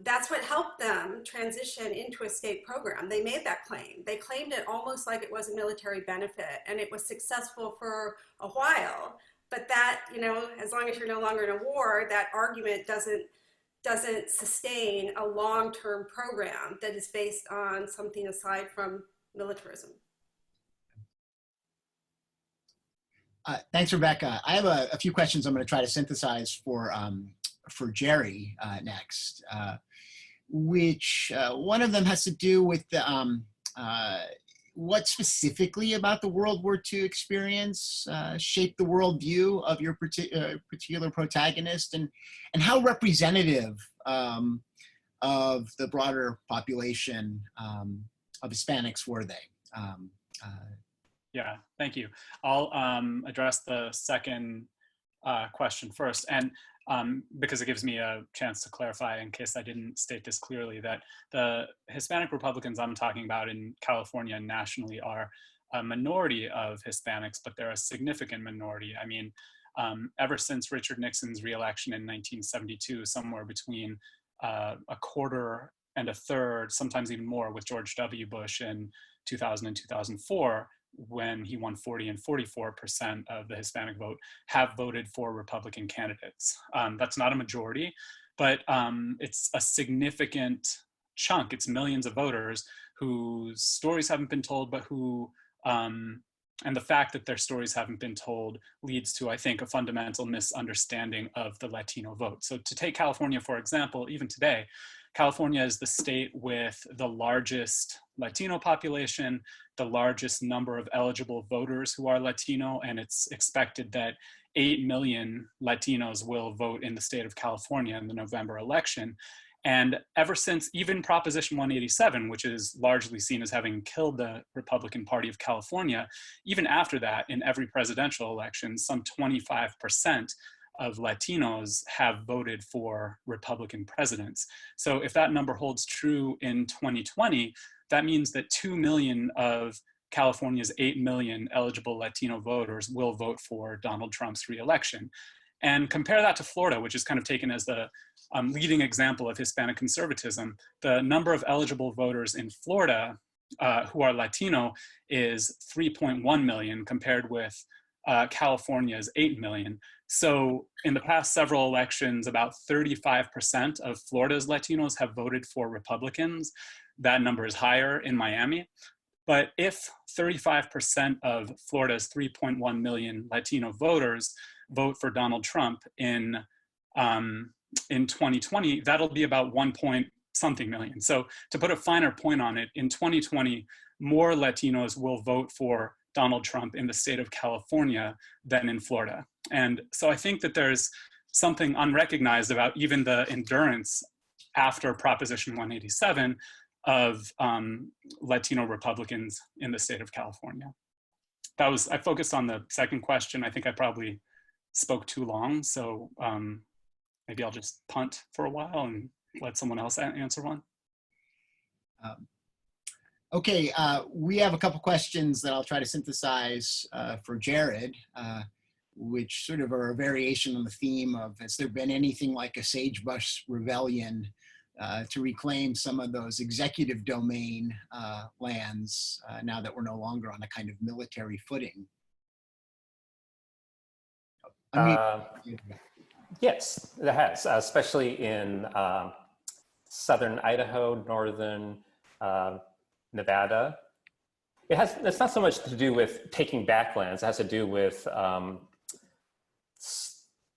that's what helped them transition into a state program. They made that claim. They claimed it almost like it was a military benefit, and it was successful for a while. But that, you know, as long as you're no longer in a war, that argument doesn't sustain a long-term program that is based on something aside from militarism. Thanks, Rebecca. I have a few questions I'm going to try to synthesize for Jerry next, which one of them has to do with the, what specifically about the World War II experience shaped the worldview of your particular protagonist, and how representative of the broader population of Hispanics were they? Yeah, thank you. I'll address the second question first, and because it gives me a chance to clarify in case I didn't state this clearly, that the Hispanic Republicans I'm talking about in California and nationally are a minority of Hispanics, but they're a significant minority. I mean, ever since Richard Nixon's reelection in 1972, somewhere between a quarter and a third, sometimes even more with George W. Bush in 2000 and 2004, when he won 40 and 44% of the Hispanic vote, have voted for Republican candidates. That's not a majority, but it's a significant chunk. It's millions of voters whose stories haven't been told, but who, and the fact that their stories haven't been told leads to, I think, a fundamental misunderstanding of the Latino vote. So to take California, for example, even today, California is the state with the largest Latino population, the largest number of eligible voters who are Latino, and it's expected that 8 million Latinos will vote in the state of California in the November election. And ever since even Proposition 187, which is largely seen as having killed the Republican Party of California, even after that, in every presidential election, some 25% of Latinos have voted for Republican presidents. So if that number holds true in 2020, that means that 2 million of California's 8 million eligible Latino voters will vote for Donald Trump's reelection. And compare that to Florida, which is kind of taken as the leading example of Hispanic conservatism. The number of eligible voters in Florida who are Latino is 3.1 million compared with California's 8 million. So in the past several elections, about 35% of Florida's Latinos have voted for Republicans. That number is higher in Miami. But if 35% of Florida's 3.1 million Latino voters vote for Donald Trump in 2020, that'll be about 1-point-something million. So to put a finer point on it, in 2020, more Latinos will vote for Donald Trump in the state of California than in Florida. And so I think that there's something unrecognized about even the endurance after Proposition 187 of Latino Republicans in the state of California. I focused on the second question. I think I probably spoke too long, so maybe I'll just punt for a while and let someone else answer one. Okay, we have a couple questions that I'll try to synthesize for Jared, which sort of are a variation on the theme of, has there been anything like a sagebrush rebellion to reclaim some of those executive domain lands now that we're no longer on a kind of military footing? Yes, it has, especially in southern Idaho, northern Nevada. It's not so much to do with taking back lands, it has to do with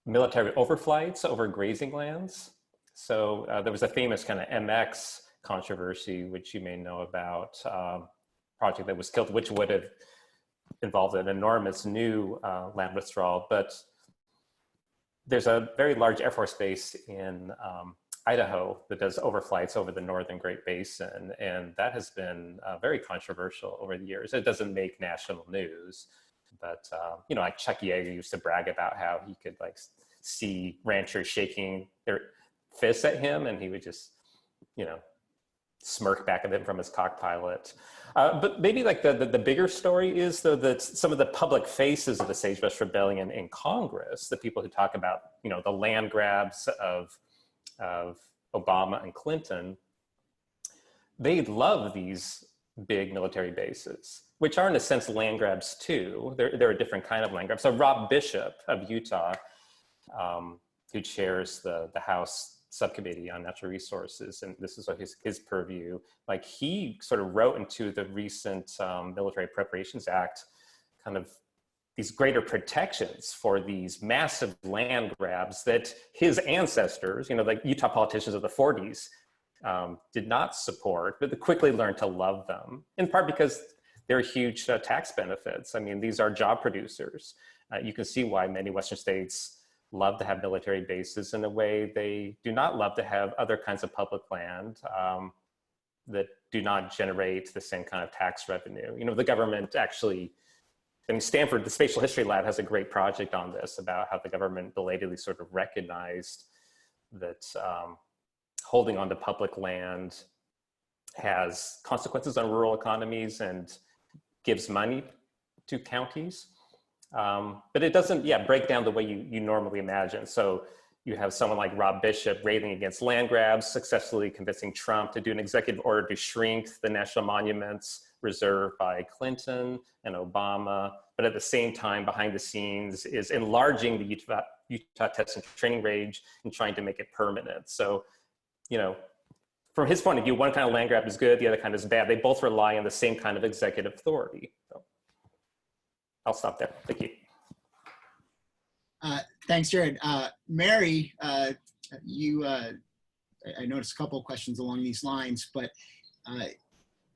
military overflights over grazing lands. So there was a famous kind of MX controversy, which you may know about, project that was killed, which would have involved an enormous new land withdrawal. But there's a very large Air Force base in Idaho that does overflights over the Northern Great Basin. And that has been very controversial over the years. It doesn't make national news, but you know, like Chuck Yeager used to brag about how he could like see ranchers shaking their fists at him and he would just, you know, smirk back at them from his cockpilot. But maybe like the bigger story is though that some of the public faces of the Sagebrush Rebellion in Congress, the people who talk about, you know, the land grabs of Obama and Clinton, they love these big military bases, which are in a sense land grabs too. They're a different kind of land grab. So Rob Bishop of Utah, who chairs the House subcommittee on natural resources, and this is his purview, like he sort of wrote into the recent Military Appropriations Act kind of these greater protections for these massive land grabs that his ancestors, you know, like Utah politicians of the 40s, did not support, but quickly learned to love them, in part because they're huge tax benefits. I mean, these are job producers. You can see why many Western states love to have military bases in a way they do not love to have other kinds of public land that do not generate the same kind of tax revenue. You know, the government actually, I mean, Stanford, the Spatial History Lab has a great project on this about how the government belatedly sort of recognized that holding on to public land has consequences on rural economies and gives money to counties. But it doesn't, break down the way you normally imagine. So you have someone like Rob Bishop railing against land grabs, successfully convincing Trump to do an executive order to shrink the national monuments reserved by Clinton and Obama, but at the same time, behind the scenes, is enlarging the Utah Test and Training Range and trying to make it permanent. So, you know, from his point of view, one kind of land grab is good, the other kind is bad. They both rely on the same kind of executive authority. So I'll stop there. Thank you. Thanks, Jared. Mary, I noticed a couple of questions along these lines, but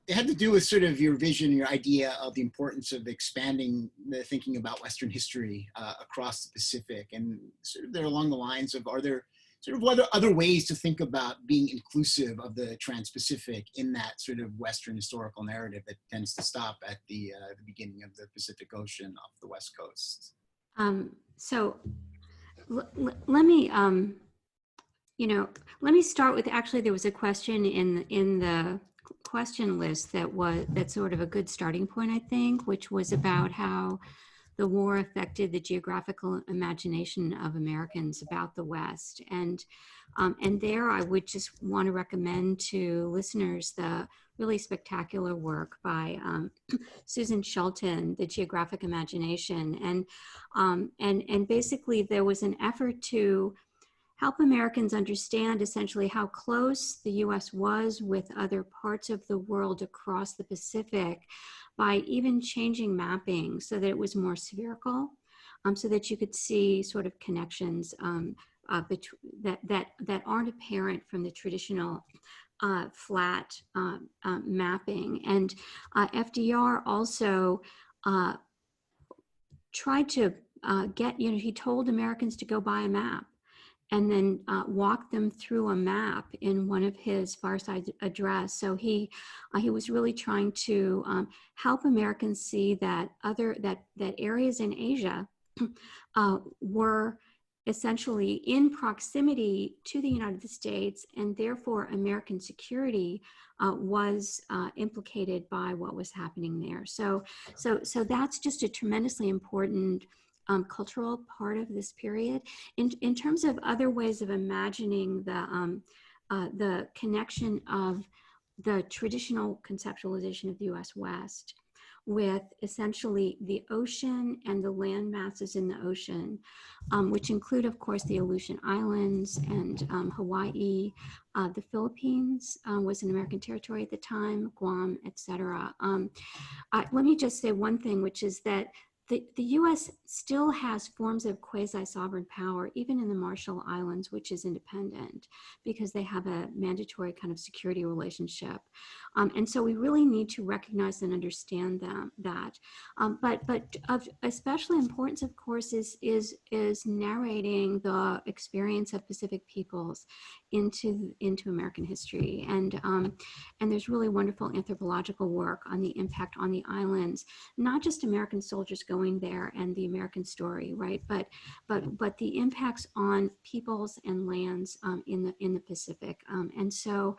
it had to do with sort of your vision, your idea of the importance of expanding the thinking about Western history across the Pacific, and sort of there along the lines of, are there sort of other ways to think about being inclusive of the Trans-Pacific in that sort of Western historical narrative that tends to stop at the beginning of the Pacific Ocean off the West Coast? So let me, let me start with, actually, there was a question in the question list that's sort of a good starting point, I think, which was about how the war affected the geographical imagination of Americans about the West. And there I would just want to recommend to listeners the really spectacular work by Susan Shelton, The Geographic Imagination. And basically there was an effort to help Americans understand essentially how close the US was with other parts of the world across the Pacific by even changing mapping so that it was more spherical. so that you could see sort of connections that aren't apparent from the traditional flat mapping. And FDR also tried to he told Americans to go buy a map and then walk them through a map in one of his fireside address. So he was really trying to help Americans see that that areas in Asia were essentially in proximity to the United States, and therefore American security was implicated by what was happening there. So that's just a tremendously important cultural part of this period. In terms of other ways of imagining the connection of the traditional conceptualization of the U.S. West with essentially the ocean and the land masses in the ocean, which include, of course, the Aleutian Islands and Hawaii. The Philippines was an American territory at the time, Guam, etc. Let me just say one thing, which is that the U.S. still has forms of quasi-sovereign power, even in the Marshall Islands, which is independent, because they have a mandatory kind of security relationship. And so we really need to recognize and understand that. But of especially importance, of course, is narrating the experience of Pacific peoples into American history. And there's really wonderful anthropological work on the impact on the islands, not just American soldiers going there and the American story, right? But the impacts on peoples and lands in the Pacific. And so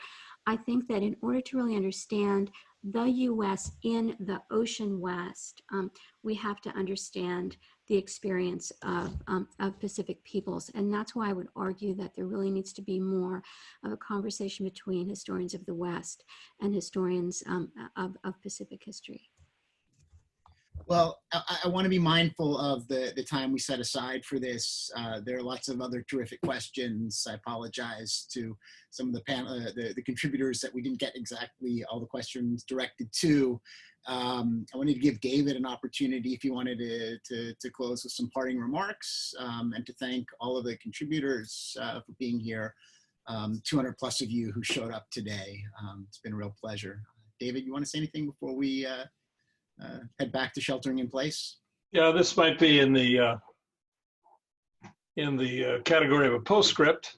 I think that in order to really understand the U.S. in the Ocean West, we have to understand the experience of Pacific peoples. And that's why I would argue that there really needs to be more of a conversation between historians of the West and historians of Pacific history. Well, I want to be mindful of the time we set aside for this. There are lots of other terrific questions. I apologize to some of the panel, the contributors that we didn't get exactly all the questions directed to. I wanted to give David an opportunity if he wanted to close with some parting remarks, and to thank all of the contributors for being here. 200 plus of you who showed up today. It's been a real pleasure. David, you want to say anything before we head back to sheltering in place? Yeah, this might be in the category of a postscript,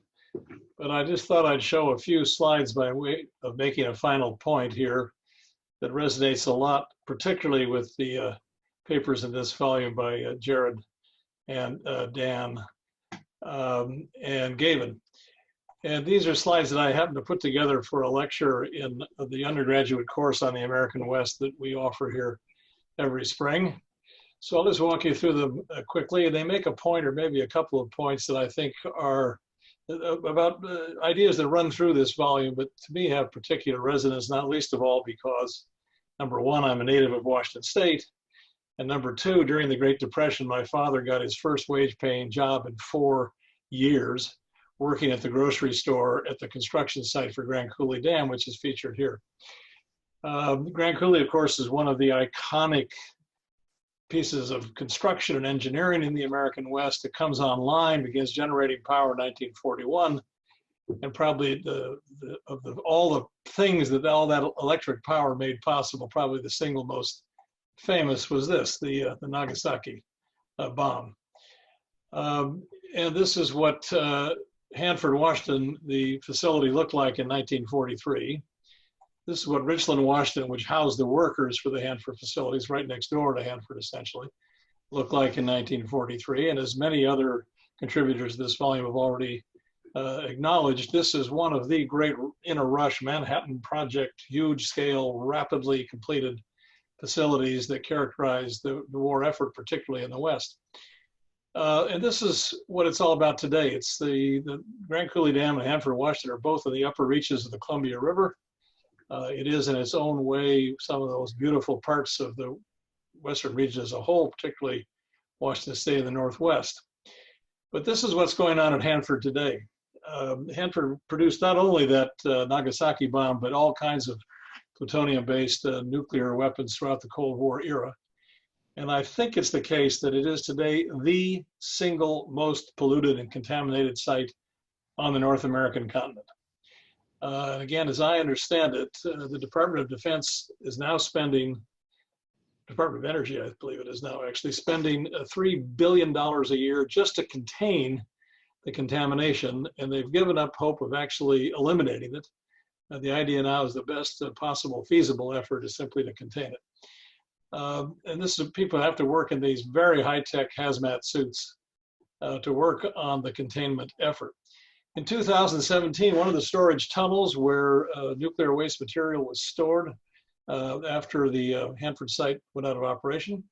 but I just thought I'd show a few slides by way of making a final point here that resonates a lot, particularly with the papers in this volume by Jared and Dan and Gavin. And these are slides that I happen to put together for a lecture in the undergraduate course on the American West that we offer here every spring. So I'll just walk you through them quickly. They make a point, or maybe a couple of points, that I think are about ideas that run through this volume, but to me have particular resonance, not least of all because, number one, I'm a native of Washington State, and number two, during the Great Depression, my father got his first wage-paying job in 4 years, working at the grocery store at the construction site for Grand Coulee Dam, which is featured here. Grand Coulee, of course, is one of the iconic pieces of construction and engineering in the American West. It comes online, begins generating power in 1941, and probably all the things that all that electric power made possible, probably the single most famous was this, the Nagasaki Bomb. And this is what Hanford, Washington, the facility looked like in 1943. This is what Richland, Washington, which housed the workers for the Hanford facilities right next door to Hanford, essentially, looked like in 1943. And as many other contributors to this volume have already acknowledged, this is one of the great in a rush Manhattan Project, huge scale, rapidly completed facilities that characterized the war effort, particularly in the West. And this is what it's all about today. It's the Grand Coulee Dam and Hanford, Washington are both in the upper reaches of the Columbia River. It is in its own way some of those beautiful parts of the Western region as a whole, particularly Washington State and the Northwest. But this is what's going on at Hanford today. Hanford produced not only that Nagasaki bomb, but all kinds of plutonium-based nuclear weapons throughout the Cold War era. And I think it's the case that it is today the single most polluted and contaminated site on the North American continent. Again, as I understand it, the Department of Defense is now spending, Department of Energy, I believe it is now actually spending $3 billion a year just to contain the contamination, and they've given up hope of actually eliminating it. The idea now is the best possible feasible effort is simply to contain it. And this is, people have to work in these very high-tech hazmat suits to work on the containment effort. In 2017, one of the storage tunnels where nuclear waste material was stored after the Hanford site went out of operation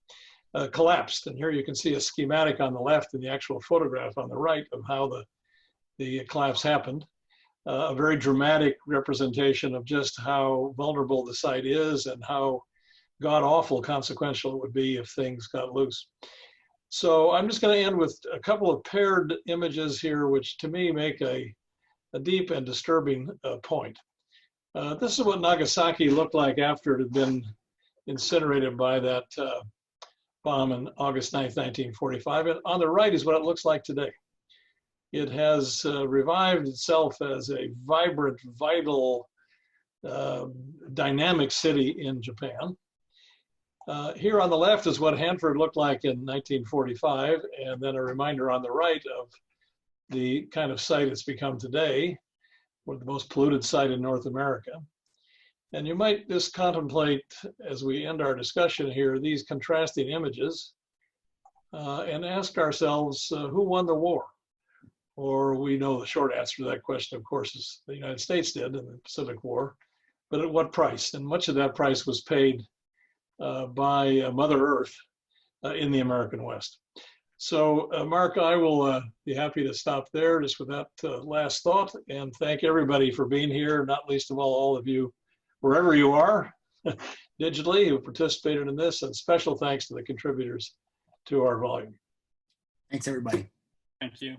collapsed. And here you can see a schematic on the left and the actual photograph on the right of how the collapse happened. A very dramatic representation of just how vulnerable the site is and how god-awful consequential it would be if things got loose. So I'm just going to end with a couple of paired images here, which to me make a deep and disturbing point. This is what Nagasaki looked like after it had been incinerated by that bomb on August 9th, 1945. And on the right is what it looks like today. It has revived itself as a vibrant, vital, dynamic city in Japan. Here on the left is what Hanford looked like in 1945, and then a reminder on the right of the kind of site it's become today, or the most polluted site in North America. And you might just contemplate, as we end our discussion here, these contrasting images and ask ourselves, who won the war? Or we know the short answer to that question, of course, is the United States did in the Pacific War, but at what price? And much of that price was paid by Mother Earth in the American West. So Mark, I will be happy to stop there just with that last thought, and thank everybody for being here, not least of all of you, wherever you are, digitally, who participated in this, and special thanks to the contributors to our volume. Thanks, everybody. Thank you.